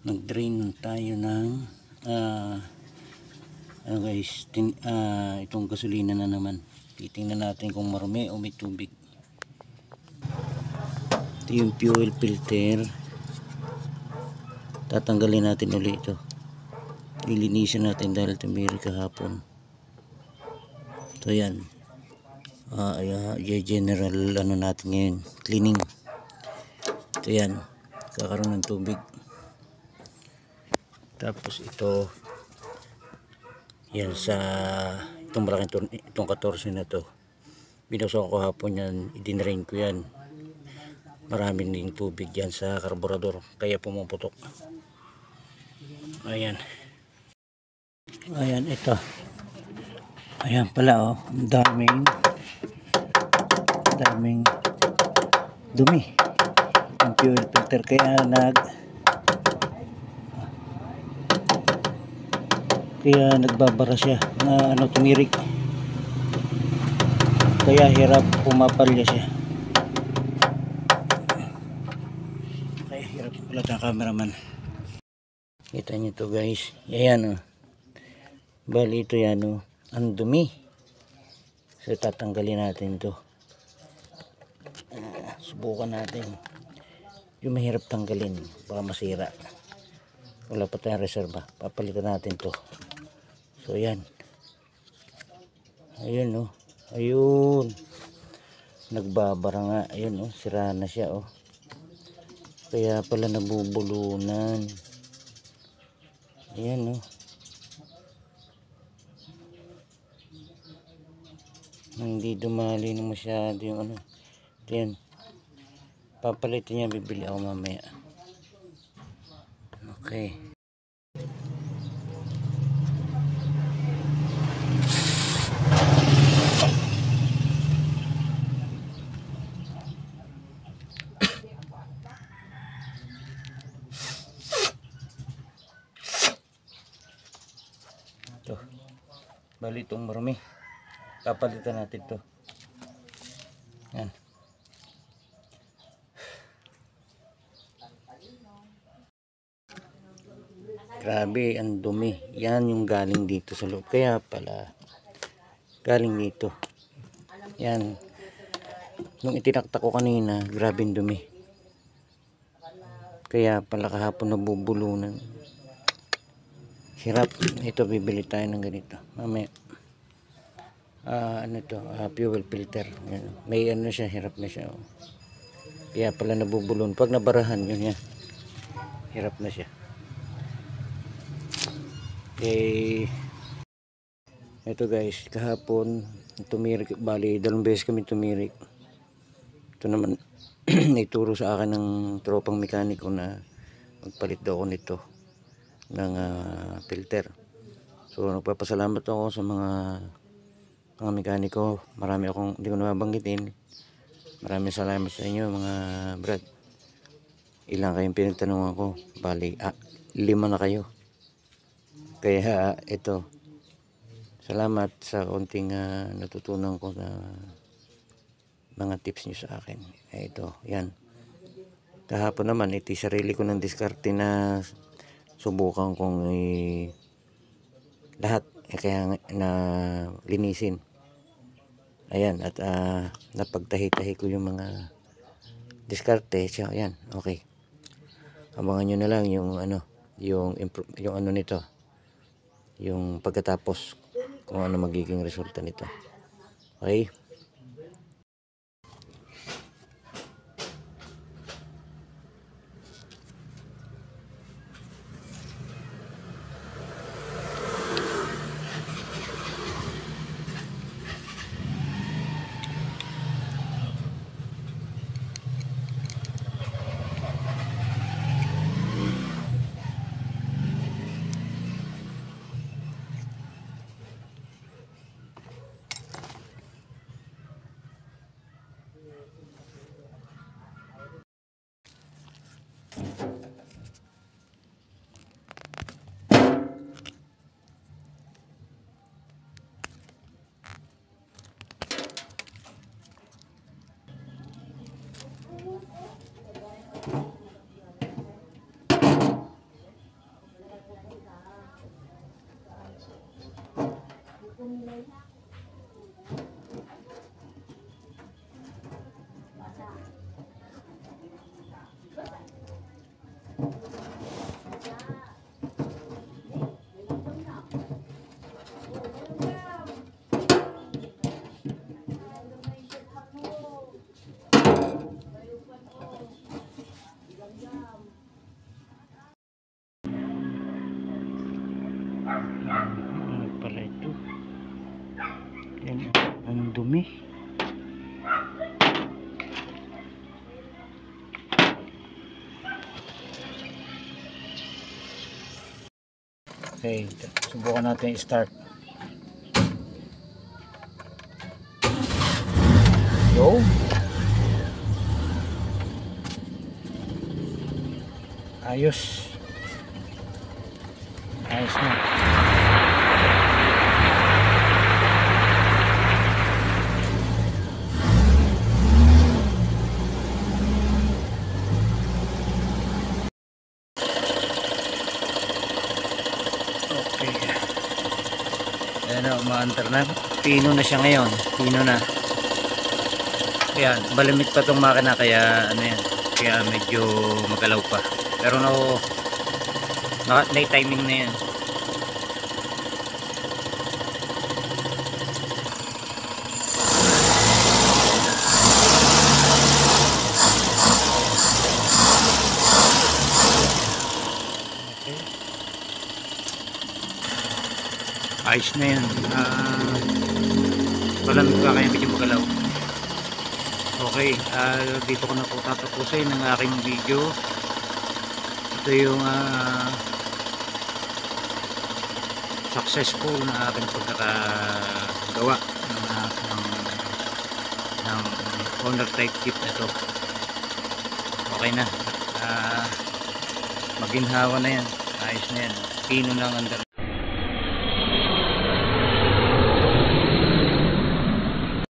Nag-drain tayo ng ano guys, itong gasolina na naman. Titingnan natin kung marumi o may tubig. Ito yung fuel filter. Tatanggalin natin ulit ito. Lilinisin natin dahil tumiri kahapon. So yan. General ano natin ngayon, cleaning. Ito yan. Kakaroon ng tubig. Tapos ito yan sa itong malaking itong 14 na to. Binuksan ko hapon yan, idinrain ko yan. Marami ding tubig yan sa karburador kaya pumuputok. Ayan. Ayan ito. Ayan pala oh, daming dumi. Ang fuel filter kaya nagbabara siya na ano, tumirik. Kaya hirap pumapalya siya. Kaya hirap pala ka cameraman. Kita nyo to guys. Ayan oh. Bali ito yan oh. Ang dumi. So tatanggalin natin to. Subukan natin. Yung mahirap tanggalin. Baka masira. Wala pa tayong reserva. Papalitan natin to. So yan. Ayun oh. Ayun. Nagbabara nga. Ayun oh. Sira na siya oh. Kaya pala nabubulunan. Ayan oh. Hindi dumali na masyado yung ano. Ayan. Papalitan niya. Bibili ako mamaya. Okay. Ito. Bali itong marumi. Papalitan natin to. Yan. Grabe, ang dumi. Yan yung galing dito sa loob. Kaya pala galing dito. Yan. Nung itinaktak ko kanina, grabe yung dumi. Kaya pala kahapon nabubulunan. Hirap. Ito, bibili tayo ng ganito. Mamaya. Ano to? Fuel filter. Yan. May ano siya, hirap na siya. Oh. Kaya pala nabubulon. Pag nabarahan, yun yan. Hirap na siya. Ito guys, kahapon tumirik, bali 2 beses kami tumirik. Ito naman ituro sa akin ng tropang mekaniko na magpalit daw ako nito ng filter. So nagpapasalamat ako sa mga mekaniko. Marami akong hindi ko na mabanggitin. Maraming salamat sa inyo mga brad. Ilang kayong pinagtanungan ko? Bali 5 na kayo. Kaya ito, salamat sa konting natutunan ko na mga tips nyo sa akin. Ito, yan. Kahapon naman, ito sarili ko ng diskarte na subukan kong lahat. Kaya na linisin. Ayan, at napagtahi-tahi ko yung mga diskarte. So, ayan, okay. Abangan nyo na lang yung ano, yung ano nito. Yung pagkatapos kung ano magiging resulta nito. Okay? Ano pala ito? Yan, ang dumi. Okay, subukan natin i-start. Go. Ayos. Ayos na. Okay. Ayan na, umaandar na. Pino na siya ngayon. Pino na. Ayan, malamit pa tong makina kaya ano yan. Kaya medyo magalaw pa. Pero na-timing na yan. Okay. Ayos na yan. Malamit pa kaya medyo magalaw. Okay, dito ko na po tatapusin ang aking video. Ito yung successful na aking pagkakagawa ng owner type kit na ito. Okay na. Maginhawa na yan. Ayos na yan. Pino lang ang